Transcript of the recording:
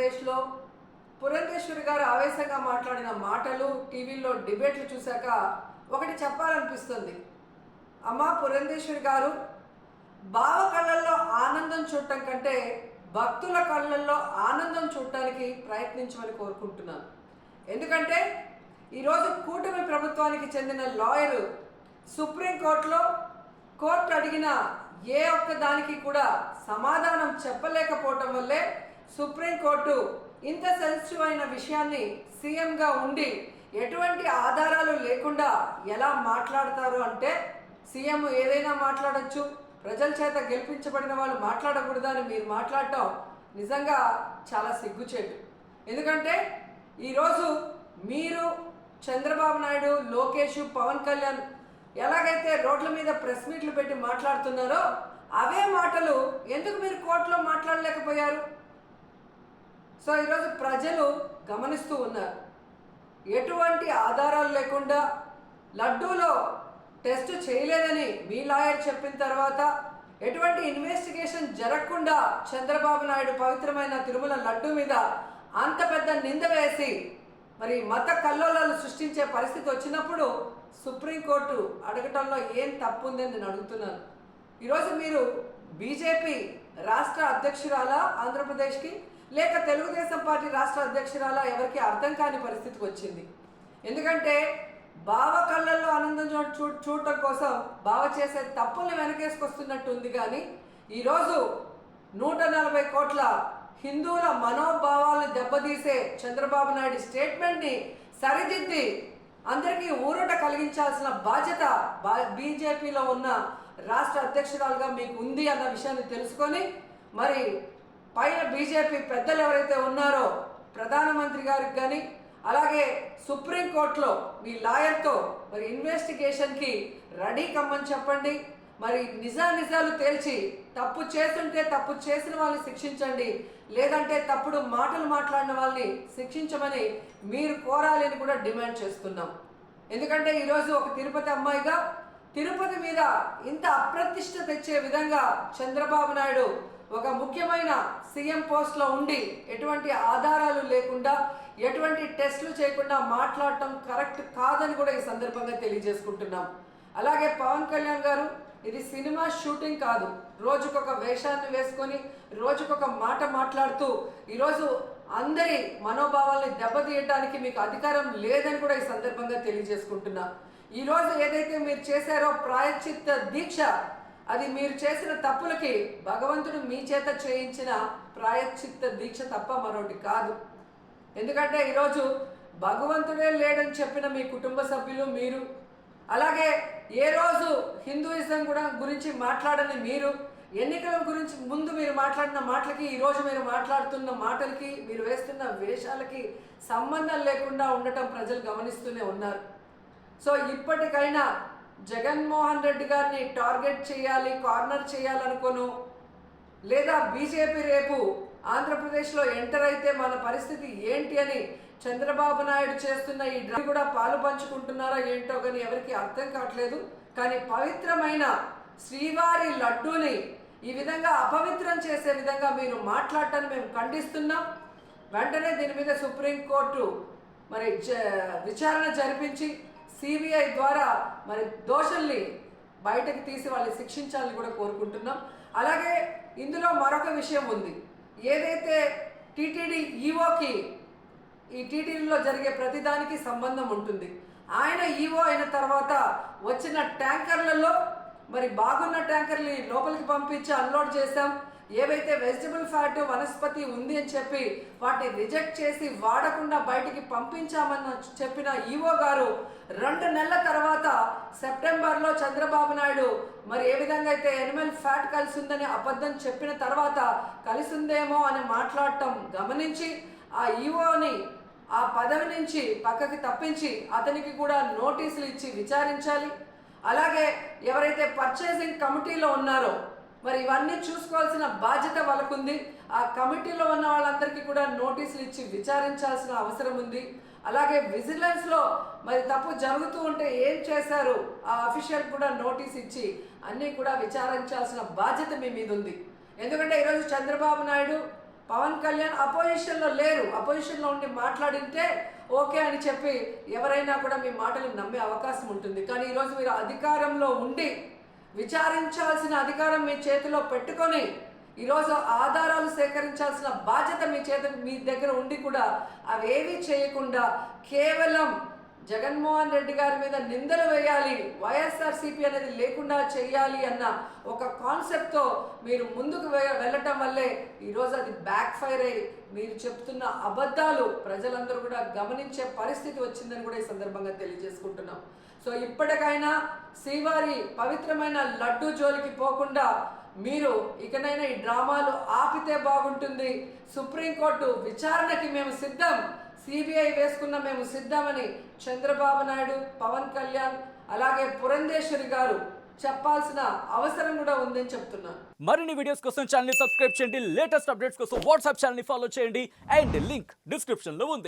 ఆంధ్రప్రదేశ్లో పురంధేశ్వరి గారు ఆవేశంగా మాట్లాడిన మాటలు టీవీలో డిబేట్లు చూశాక ఒకటి చెప్పాలనిపిస్తుంది. అమ్మ పురంధేశ్వరి గారు, బావ కళ్ళల్లో ఆనందం చూడటం కంటే భక్తుల కళ్ళల్లో ఆనందం చూడటానికి ప్రయత్నించమని కోరుకుంటున్నాను. ఎందుకంటే ఈరోజు కూటమి ప్రభుత్వానికి చెందిన లాయరు సుప్రీంకోర్టులో కోర్టు అడిగిన ఏ ఒక్క దానికి కూడా సమాధానం చెప్పలేకపోవటం వల్లే సుప్రీంకోర్టు ఇంత సెన్సిటివ్ అయిన విషయాన్ని సీఎంగా ఉండి ఎటువంటి ఆధారాలు లేకుండా ఎలా మాట్లాడతారు అంటే, సీఎం ఏదైనా మాట్లాడచ్చు, ప్రజల చేత గెలిపించబడిన వాళ్ళు మాట్లాడకూడదని మీరు మాట్లాడటం నిజంగా చాలా సిగ్గుచేటు. ఎందుకంటే ఈరోజు మీరు చంద్రబాబు నాయుడు, లోకేష్, పవన్ కళ్యాణ్ ఎలాగైతే రోడ్ల మీద ప్రెస్ మీట్లు పెట్టి మాట్లాడుతున్నారో అవే మాటలు ఎందుకు మీరు కోర్టులో మాట్లాడలేకపోయారు? సో ఈరోజు ప్రజలు గమనిస్తూ ఉన్నారు. ఎటువంటి ఆధారాలు లేకుండా లడ్డూలో టెస్ట్ చేయలేదని మీ లాయర్ చెప్పిన తర్వాత, ఎటువంటి ఇన్వెస్టిగేషన్ జరగకుండా చంద్రబాబు నాయుడు పవిత్రమైన తిరుమల లడ్డూ మీద అంత పెద్ద నింద వేసి మరి మత కల్లోలాలు సృష్టించే పరిస్థితి వచ్చినప్పుడు సుప్రీంకోర్టు అడగటంలో ఏం తప్పు ఉందని నేను అడుగుతున్నాను. ఈరోజు మీరు బీజేపీ రాష్ట్ర అధ్యక్షురాలా ఆంధ్రప్రదేశ్కి, లేక తెలుగుదేశం పార్టీ రాష్ట్ర అధ్యక్షురాలా, ఎవరికి అర్థం కాని పరిస్థితికి వచ్చింది. ఎందుకంటే బావ కళ్ళల్లో ఆనందం చూడటం కోసం బావ చేసే తప్పుల్ని వెనకేసుకొస్తున్నట్టు ఉంది. కానీ ఈరోజు 140 కోట్ల హిందువుల మనోభావాలను దెబ్బతీసే చంద్రబాబు నాయుడు స్టేట్మెంట్ని సరిదిద్ది అందరికీ ఊరట కలిగించాల్సిన బాధ్యత బీజేపీలో ఉన్న రాష్ట్ర అధ్యక్షురాలుగా మీకు ఉంది అన్న విషయాన్ని తెలుసుకొని, మరి పైన బీజేపీ పెద్దలు ఎవరైతే ఉన్నారో ప్రధానమంత్రి గారికి కానీ, అలాగే సుప్రీంకోర్టులో మీ లాయర్తో మరి ఇన్వెస్టిగేషన్కి రెడీ కమ్మని చెప్పండి. మరి నిజాలు తేల్చి తప్పు చేస్తుంటే తప్పు చేసిన వాళ్ళని శిక్షించండి, లేదంటే తప్పుడు మాటలు మాట్లాడిన వాళ్ళని శిక్షించమని మీరు కోరాలని కూడా డిమాండ్ చేస్తున్నాం. ఎందుకంటే ఈరోజు ఒక తిరుపతి అమ్మాయిగా తిరుపతి మీద ఇంత అప్రతిష్ట తెచ్చే విధంగా చంద్రబాబు నాయుడు ఒక ముఖ్యమైన సీఎం పోస్ట్లో ఉండి ఎటువంటి ఆధారాలు లేకుండా, ఎటువంటి టెస్టులు చేయకుండా మాట్లాడటం కరెక్ట్ కాదని కూడా ఈ సందర్భంగా తెలియజేసుకుంటున్నాం. అలాగే పవన్ కళ్యాణ్ గారు, ఇది సినిమా షూటింగ్ కాదు. రోజుకొక వేషాన్ని వేసుకొని రోజుకొక మాట మాట్లాడుతూ ఈరోజు అందరి మనోభావాల్ని దెబ్బతీయడానికి మీకు అధికారం లేదని కూడా ఈ సందర్భంగా తెలియజేసుకుంటున్నా. ఈరోజు ఏదైతే మీరు చేశారో ప్రాయశ్చిత్త దీక్ష, అది మీరు చేసిన తప్పులకి భగవంతుడు మీ చేత చేయించిన ప్రాయశ్చిత్త దీక్ష తప్ప మరొకటి కాదు. ఎందుకంటే ఈరోజు భగవంతుడే లేడని చెప్పిన మీ కుటుంబ సభ్యులు, మీరు, అలాగే ఏ రోజు హిందూయిజం కూడా గురించి మాట్లాడని మీరు, ఎన్నికల గురించి ముందు మీరు మాట్లాడిన మాటలకి ఈరోజు మీరు మాట్లాడుతున్న మాటలకి, మీరు వేస్తున్న వేషాలకి సంబంధం లేకుండా ఉండటం ప్రజలు గమనిస్తూనే ఉన్నారు. సో ఇప్పటికైనా జగన్మోహన్ రెడ్డి గారిని టార్గెట్ చేయాలి, కార్నర్ చేయాలనుకోను, లేదా బీజేపీ రేపు ఆంధ్రప్రదేశ్లో ఎంటర్ అయితే మన పరిస్థితి ఏంటి అని చంద్రబాబు నాయుడు చేస్తున్న ఈ డ్రా కూడా పాలు పంచుకుంటున్నారో ఏంటో కానీ ఎవరికి అర్థం కావట్లేదు. కానీ పవిత్రమైన శ్రీవారి లడ్డూని ఈ విధంగా అపవిత్రం చేసే విధంగా మీరు మాట్లాడటాన్ని మేము ఖండిస్తున్నాం. వెంటనే దీని మీద సుప్రీంకోర్టు మరి విచారణ జరిపించి సిబిఐ ద్వారా మరి దోషుల్ని బయటకు తీసి వాళ్ళని శిక్షించాలని కూడా కోరుకుంటున్నాం. అలాగే ఇందులో మరొక విషయం ఉంది. ఏదైతే టీటీడీ ఈఓకి ఈ టీటీడీలో జరిగే ప్రతిదానికి సంబంధం ఉంటుంది. ఆయన ఈఓ అయిన తర్వాత వచ్చిన ట్యాంకర్లలో మరి బాగున్న ట్యాంకర్ని లోపలికి పంపించి అన్లోడ్ చేశాం. ఏవైతే వెజిటబుల్ ఫ్యాట్, వనస్పతి ఉంది అని చెప్పి వాటిని రిజెక్ట్ చేసి వాడకుండా బయటికి పంపించామని చెప్పిన ఈఓ గారు 2 నెలల తర్వాత సెప్టెంబర్లో చంద్రబాబు నాయుడు మరి ఏ విధంగా అయితే ఎనిమల్ ఫ్యాట్ కలిసి ఉందని అబద్ధం చెప్పిన తర్వాత కలిసిందేమో అని మాట్లాడటం గమనించి ఆ ఈఓని ఆ పదవి నుంచి పక్కకి తప్పించి అతనికి కూడా నోటీసులు ఇచ్చి విచారించాలి. అలాగే ఎవరైతే పర్చేసింగ్ కమిటీలో ఉన్నారో మరి ఇవన్నీ చూసుకోవాల్సిన బాధ్యత వాళ్ళకుంది. ఆ కమిటీలో ఉన్న వాళ్ళందరికీ కూడా నోటీసులు ఇచ్చి విచారించాల్సిన అవసరం ఉంది. అలాగే విజిలెన్స్లో మరి తప్పు జరుగుతూ ఉంటే ఏం చేశారు ఆ అఫీషియల్ కూడా నోటీస్ ఇచ్చి అన్నీ కూడా విచారించాల్సిన బాధ్యత మీ మీద ఉంది. ఎందుకంటే ఈరోజు చంద్రబాబు నాయుడు పవన్ కళ్యాణ్ అపోజిషన్లో లేరు, అపోజిషన్లో ఉండి మాట్లాడింటే ఓకే అని చెప్పి ఎవరైనా కూడా మీ మాటలు నమ్మే అవకాశం ఉంటుంది. కానీ ఈరోజు మీరు అధికారంలో ఉండి విచారించాల్సిన అధికారం మీ చేతిలో పెట్టుకొని ఈరోజు ఆధారాలు సేకరించాల్సిన బాధ్యత మీ దగ్గర ఉండి కూడా అవేవి చేయకుండా కేవలం జగన్మోహన్ రెడ్డి గారి మీద నిందలు వేయాలి, వైఎస్ఆర్సీపీ అనేది లేకుండా చేయాలి అన్న ఒక కాన్సెప్ట్తో మీరు ముందుకు వెళ్ళటం వల్లే ఈరోజు అది బ్యాక్ ఫైర్ అయ్యి మీరు చెప్తున్న అబద్ధాలు ప్రజలందరూ కూడా గమనించే పరిస్థితి వచ్చిందని కూడా ఈ సందర్భంగా తెలియజేసుకుంటున్నాం. సో ఇప్పటికైనా శ్రీవారి పవిత్రమైన లడ్డూ జోలికి పోకుండా మీరు ఇకనైనా ఈ డ్రామాలు ఆపితే బాగుంటుంది. సుప్రీంకోర్టు విచారణకి మేము సిద్ధం, సిబిఐ వేసుకున్న మేము సిద్ధమని చంద్రబాబు నాయుడు, పవన్ కళ్యాణ్ అలాగే పురంధేశ్వరి గారు చెప్పాల్సిన అవసరం కూడా ఉందని చెప్తున్నాను. మరిన్ని వీడియోస్ కోసం ఛానల్ ని సబ్స్క్రైబ్ చేయండి, లేటెస్ట్ అప్డేట్స్ కోసం వాట్సాప్ ఛానల్ ని ఫాలో చేయండి అండ్ లింక్ డిస్క్రిప్షన్ లో ఉంది.